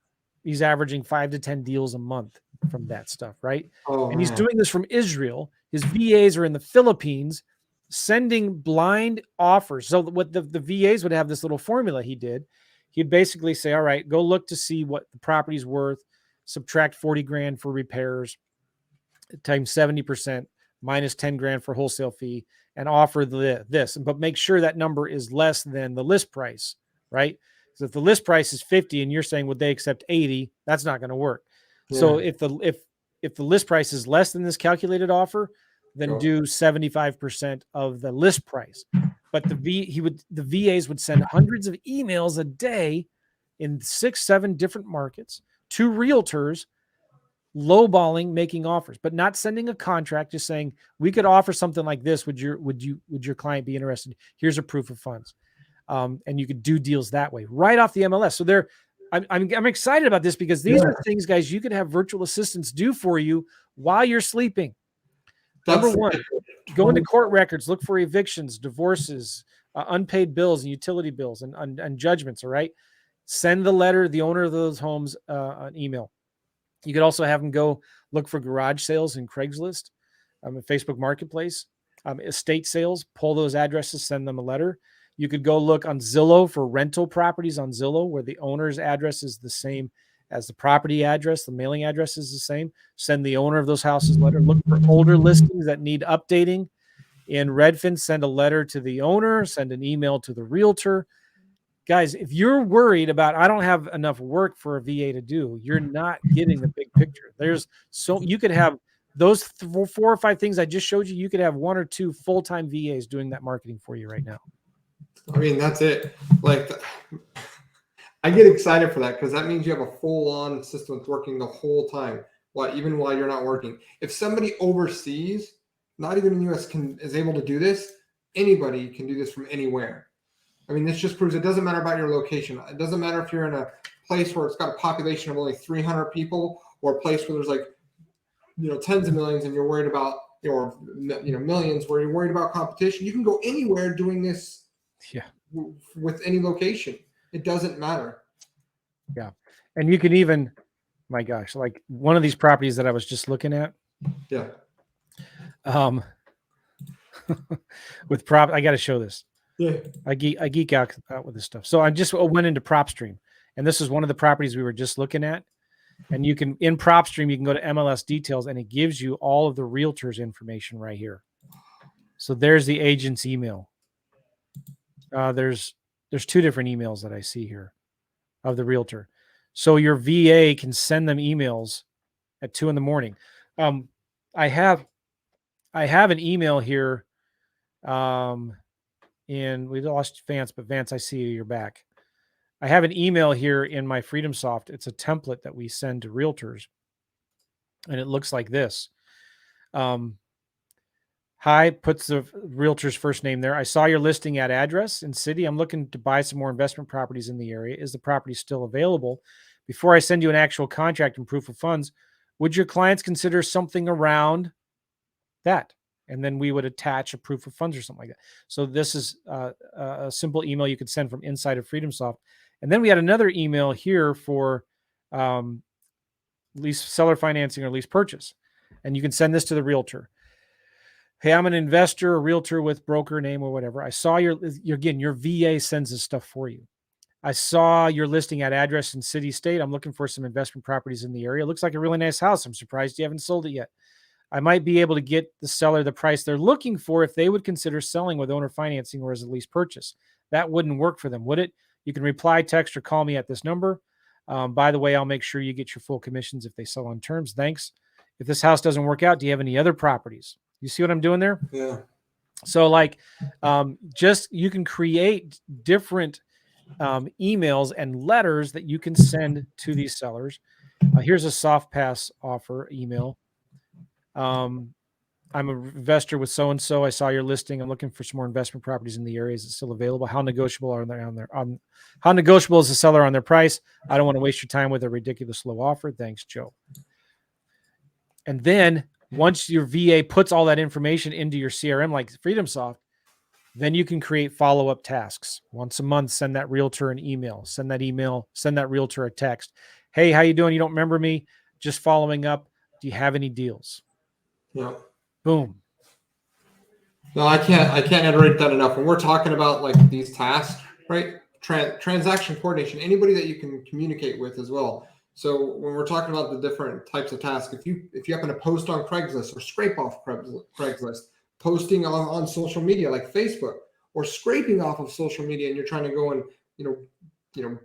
He's averaging 5 to 10 deals a month from that stuff, right? And he's doing this from Israel. His VAs are in the Philippines sending blind offers. So what the VAs would have this little formula he did. He'd basically say, all right, go look to see what the property's worth, subtract 40 grand for repairs, times 70%, minus 10 grand for wholesale fee, and offer this. But make sure that number is less than the list price, right? So if the list price is 50 and you're saying, would they accept 80? That's not going to work. Yeah. So if the list price is less than this calculated offer, then do 75% of the list price. But the VAs would send hundreds of emails a day in 6, 7 different markets to realtors, lowballing, making offers, but not sending a contract, just saying, we could offer something like this. Would your client be interested? Here's a proof of funds. And you could do deals that way right off the MLS. So I'm excited about this because these are things, guys, you could have virtual assistants do for you while you're sleeping. Number one, go into court records, look for evictions, divorces, unpaid bills and utility bills and judgments. All right. Send the letter, the owner of those homes, an email. You could also have them go look for garage sales in Craigslist, Facebook Marketplace, estate sales, pull those addresses, send them a letter. You could go look on Zillow for rental properties on Zillow where the owner's address is the same as the property address. The mailing address is the same. Send the owner of those houses a letter. Look for older listings that need updating. In Redfin, send a letter to the owner, send an email to the realtor. Guys, if you're worried about, I don't have enough work for a VA to do, you're not getting the big picture. You could have those 4 or 5 things I just showed you. You could have 1 or 2 full-time VAs doing that marketing for you right now. I mean, that's it. Like, I get excited for that because that means you have a full-on system that's working the whole time, even while you're not working. If somebody overseas, not even in the U.S., is able to do this, anybody can do this from anywhere. I mean, this just proves it doesn't matter about your location. It doesn't matter if you're in a place where it's got a population of only 300 people or a place where there's like, tens of millions and you're worried about, millions where you're worried about competition. You can go anywhere doing this with any location. It doesn't matter. Yeah. And you can even, my gosh, like one of these properties that I was just looking at. Yeah. I got to show this. Yeah. I geek out with this stuff. So I just went into PropStream, and this is one of the properties we were just looking at. And you can, in PropStream, you can go to MLS details, and it gives you all of the realtors' information right here. So there's the agent's email. There's 2 different emails that I see here of the realtor. So your VA can send them emails at 2 a.m. I have an email here. And we lost Vance, but Vance, I see you're back. I have an email here in my FreedomSoft. It's a template that we send to realtors, and it looks like this. Hi, puts the realtor's first name there. I saw your listing at address and city. I'm looking to buy some more investment properties in the area. Is the property still available? Before I send you an actual contract and proof of funds, would your clients consider something around that? And then we would attach a proof of funds or something like that. So this is a simple email you could send from inside of FreedomSoft. And then we had another email here for lease seller financing or lease purchase. And you can send this to the realtor. Hey, I'm an investor, a realtor with broker name or whatever. I saw your VA sends this stuff for you. I saw your listing at address and city state. I'm looking for some investment properties in the area. It looks like a really nice house. I'm surprised you haven't sold it yet. I might be able to get the seller the price they're looking for if they would consider selling with owner financing or as a lease purchase. That wouldn't work for them, would it? You can reply, text, or call me at this number. By the way, I'll make sure you get your full commissions if they sell on terms. Thanks. If this house doesn't work out, do you have any other properties? You see what I'm doing there? Yeah. So you can create different emails and letters that you can send to these sellers. Here's a soft pass offer email. I'm an investor with so-and-so. I saw your listing. I'm looking for some more investment properties in the area. Is it still available? How negotiable are they how negotiable is the seller on their price? I don't want to waste your time with a ridiculous low offer. Thanks, Joe. And then once your VA puts all that information into your CRM, like FreedomSoft, then you can create follow-up tasks. Once a month, send that realtor an email, send that realtor a text. Hey, how you doing? You don't remember me? Just following up. Do you have any deals? Yeah. Boom. No, I can't iterate that enough. When we're talking about like these tasks, right? Transaction coordination, anybody that you can communicate with as well. So when we're talking about the different types of tasks, if you happen to post on Craigslist or scrape off Craigslist, posting on social media like Facebook, or scraping off of social media, and you're trying to go and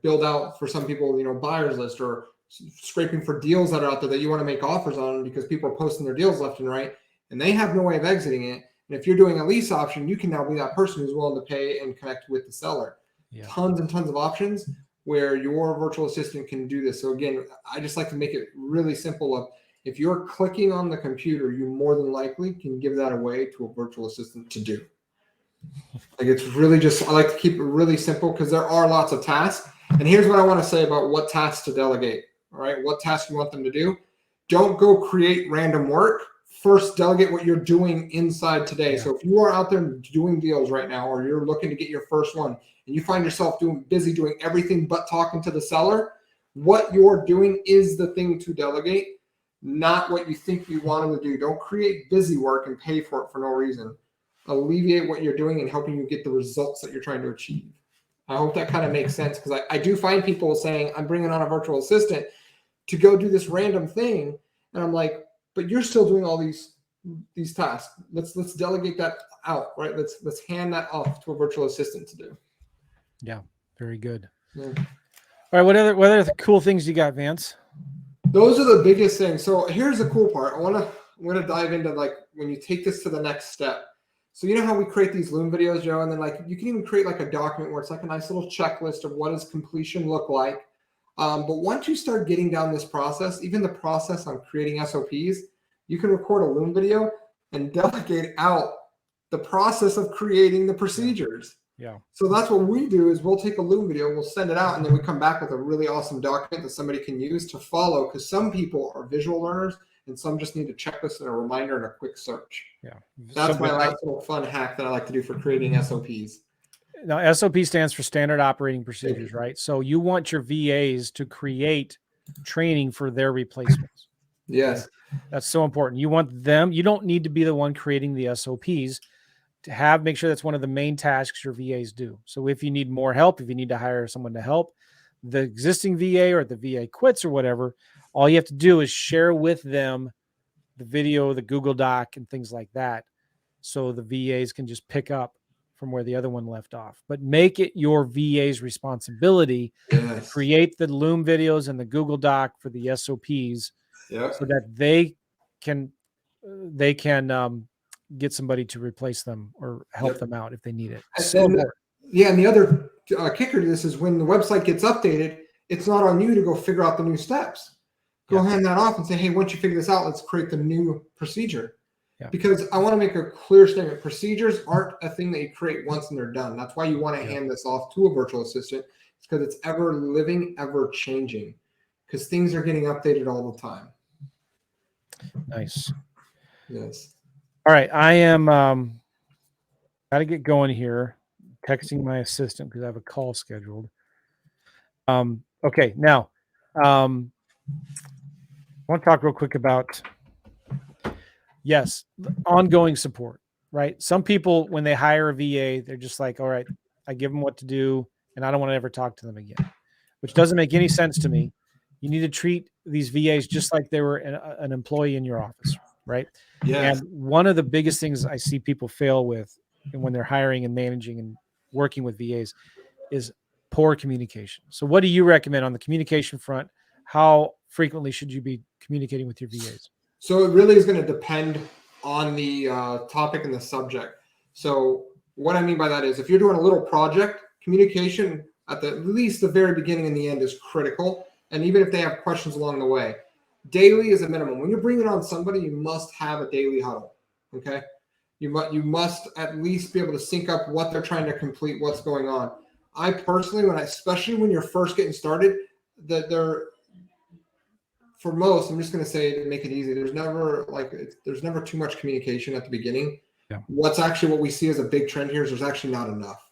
build out for some people buyers list, or scraping for deals that are out there that you want to make offers on because people are posting their deals left and right and they have no way of exiting it. And if you're doing a lease option, you can now be that person who's willing to pay and connect with the seller. Yeah. Tons and tons of options where your virtual assistant can do this. So again, I just like to make it really simple. If you're clicking on the computer, you more than likely can give that away to a virtual assistant to do. Like it's really I like to keep it really simple because there are lots of tasks. And here's what I want to say about what tasks to delegate. All right, what tasks you want them to do. Don't go create random work. first delegate what you're doing inside today. Yeah. So if you are out there doing deals right now, or you're looking to get your first one and you find yourself busy doing everything but talking to the seller, what you're doing is the thing to delegate, not what you think you want them to do. Don't create busy work and pay for it for no reason. Alleviate what you're doing and helping you get the results that you're trying to achieve. I hope that kind of makes sense, because I do find people saying, I'm bringing on a virtual assistant to go do this random thing. And I'm like, but you're still doing all these tasks. Let's delegate that out, right? Let's hand that off to a virtual assistant to do. Yeah, very good. Yeah. All right, what other cool things you got, Vance? Those are the biggest things. So here's the cool part. I'm gonna dive into, like, when you take this to the next step. So you know how we create these Loom videos, Joe, and then like you can even create like a document where it's like a nice little checklist of what does completion look like. But once you start getting down this process, even the process on creating SOPs, you can record a Loom video and delegate out the process of creating the procedures. Yeah. So that's what we do, is we'll take a Loom video, we'll send it out, and then we come back with a really awesome document that somebody can use to follow, because some people are visual learners and some just need a checklist and a reminder and a quick search. Yeah. That's my last little fun hack that I like to do for creating SOPs. Now, SOP stands for standard operating procedures, right? So you want your VAs to create training for their replacements. Yes. Okay? That's so important. You want them, you don't need to be the one creating the SOPs. To make sure that's one of the main tasks your VAs do. So if you need more help, if you need to hire someone to help the existing VA, or the VA quits or whatever, all you have to do is share with them the video, the Google Doc, and things like that. So the VAs can just pick up from where the other one left off. But make it your VA's responsibility to create the Loom videos and the Google Doc for the SOPs, so that they can get somebody to replace them or help them out if they need it. And the other kicker to this is, when the website gets updated, it's not on you to go figure out the new steps. Go hand that off and say, hey, once you figure this out, let's create the new procedure. Yeah. Because I want to make a clear statement. Procedures aren't a thing that you create once and they're done. That's why you want to hand this off to a virtual assistant. It's because it's ever living, ever changing, because things are getting updated all the time. Nice. Yes. All right. I am got to get going here. Texting my assistant because I have a call scheduled. Okay. Now, I want to talk real quick about, ongoing support, right? Some people, when they hire a VA, they're just like, all right, I give them what to do and I don't want to ever talk to them again, which doesn't make any sense to me. You need to treat these VAs just like they were an employee in your office, right? Yeah. And one of the biggest things I see people fail with, and when they're hiring and managing and working with VAs, is poor communication. So what do you recommend on the communication front? How frequently should you be communicating with your VAs? So it really is going to depend on the topic and the subject. So what I mean by that is, if you're doing a little project, communication at least the very beginning and the end is critical. And even if they have questions along the way, daily is a minimum. When you're bringing on somebody, you must have a daily huddle. Okay. You must at least be able to sync up what they're trying to complete, what's going on. I personally, especially when you're first getting started, for most, I'm just going to say, to make it easy, there's never too much communication at the beginning. Yeah. What we see as a big trend here is there's actually not enough.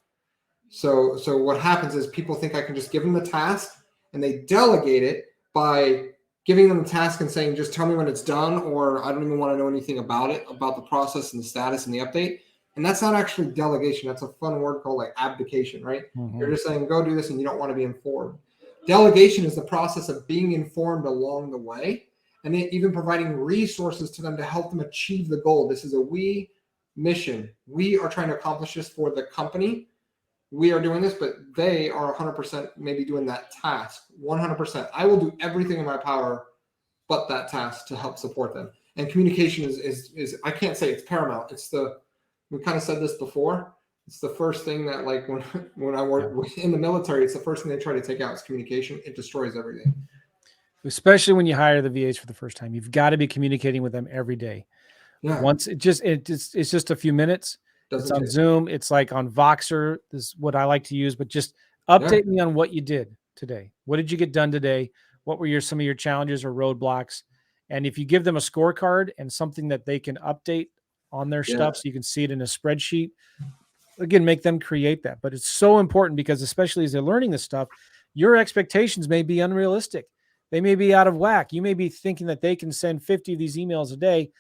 So what happens is, people think I can just give them the task and they delegate it by giving them the task and saying, just tell me when it's done, or I don't even want to know anything about it, about the process and the status and the update. And that's not actually delegation. That's a fun word called like abdication, right? Mm-hmm. You're just saying, go do this, and you don't want to be informed. Delegation is the process of being informed along the way, and then even providing resources to them to help them achieve the goal. This is a we mission. We are trying to accomplish this for the company. We are doing this, but they are 100% maybe doing that task. 100%. I will do everything in my power but that task to help support them. And communication is I can't say it's paramount. We kind of said this before. It's the first thing that, like, when I work in the military, it's the first thing they try to take out is communication. It destroys everything. Especially when you hire the VAs for the first time, you've got to be communicating with them every day. Yeah. Once it's just a few minutes. It's on Zoom. It's like on Voxer. This is what I like to use, but just update me on what you did today. What did you get done today? What were some of your challenges or roadblocks? And if you give them a scorecard and something that they can update on their stuff, so you can see it in a spreadsheet, again, make them create that. But it's so important because especially as they're learning this stuff, your expectations may be unrealistic. They may be out of whack. You may be thinking that they can send 50 of these emails a day,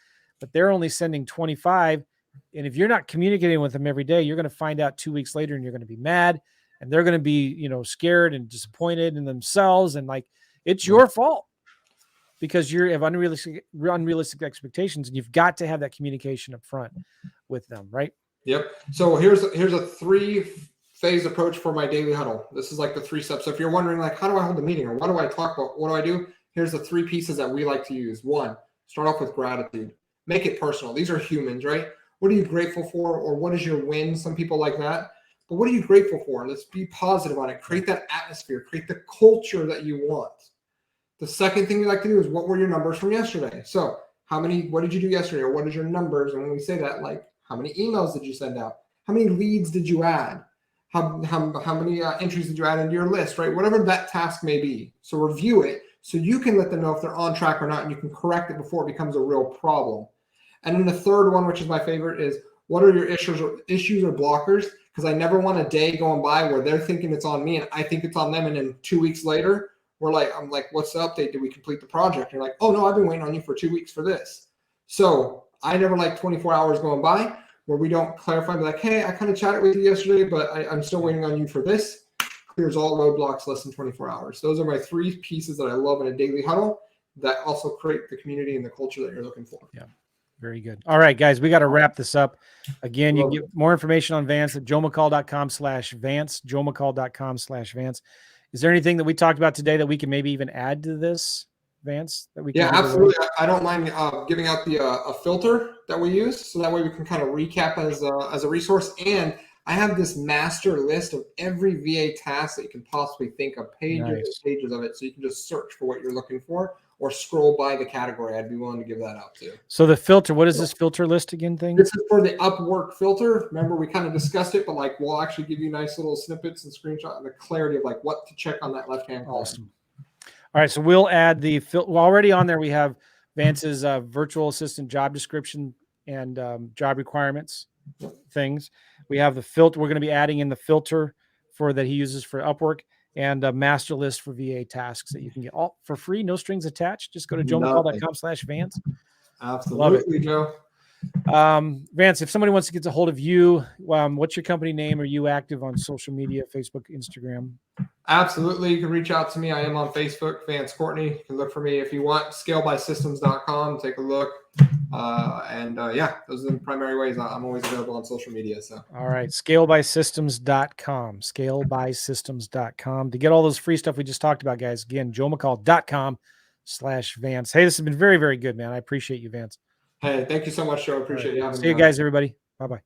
but they're only sending 25. And if you're not communicating with them every day, you're going to find out 2 weeks later and you're going to be mad and they're going to be, scared and disappointed in themselves. And like, it's your fault because you have unrealistic expectations, and you've got to have that communication up front with them. Right. Yep. So here's a 3-phase approach for my daily huddle. This is like the 3 steps. So if you're wondering, like, how do I hold a meeting or what do I talk about? What do I do? Here's the 3 pieces that we like to use. 1, start off with gratitude. Make it personal. These are humans, right? What are you grateful for? Or what is your win? Some people like that. But what are you grateful for? Let's be positive on it. Create that atmosphere. Create the culture that you want. The second thing we like to do is, what were your numbers from yesterday? So what did you do yesterday? Or what is your numbers? And when we say that, like, how many emails did you send out? How many leads did you add? How many entries did you add into your list, right? Whatever that task may be. So review it so you can let them know if they're on track or not, and you can correct it before it becomes a real problem. And then the third one, which is my favorite, is what are your issues or blockers? Because I never want a day going by where they're thinking it's on me and I think it's on them. And then 2 weeks later, I'm like, what's the update? Did we complete the project? And you're like, oh no, I've been waiting on you for 2 weeks for this. So I never like 24 hours going by where we don't clarify, be like, hey, I kind of chatted with you yesterday, but I'm still waiting on you for this. Clears all roadblocks less than 24 hours. Those are my 3 pieces that I love in a daily huddle that also create the community and the culture that you're looking for. Yeah. Very good. All right, guys, we got to wrap this up. Again, you can get more information on Vance at joemccall.com/Vance, joemccall.com/Vance. Is there anything that we talked about today that we can maybe even add to this, Vance? That we can absolutely. I don't mind giving out a filter that we use, so that way we can kind of recap as a resource. And I have this master list of every VA task that you can possibly think of, pages and pages of it, so you can just search for what you're looking for or scroll by the category. I'd be willing to give that out too. So the filter, what is this filter list again thing? This is for the Upwork filter. Remember, we kind of discussed it, but like we'll actually give you nice little snippets and screenshots and the clarity of like what to check on that left-hand column. Awesome. All right, so we'll add the already on there. We have Vance's virtual assistant job description and job requirements things. We have the filter. We're going to be adding in the filter that he uses for Upwork, and a master list for VA tasks that you can get all for free, no strings attached. Just go to joemccall.com/Vance. Absolutely, Joe. Vance, if somebody wants to get a hold of you, what's your company name? Are you active on social media, Facebook, Instagram? Absolutely. You can reach out to me. I am on Facebook, Vance Courtney. You can look for me if you want. Scalebysystems.com. Take a look. Those are the primary ways. I'm always available on social media. So, all right. Scalebysystems.com. Scalebysystems.com to get all those free stuff we just talked about, guys. Again, joemccall.com/Vance. Hey, this has been very, very good, man. I appreciate you, Vance. Hey, thank you so much, Joe. Appreciate you having me. See you guys, everybody. Bye-bye.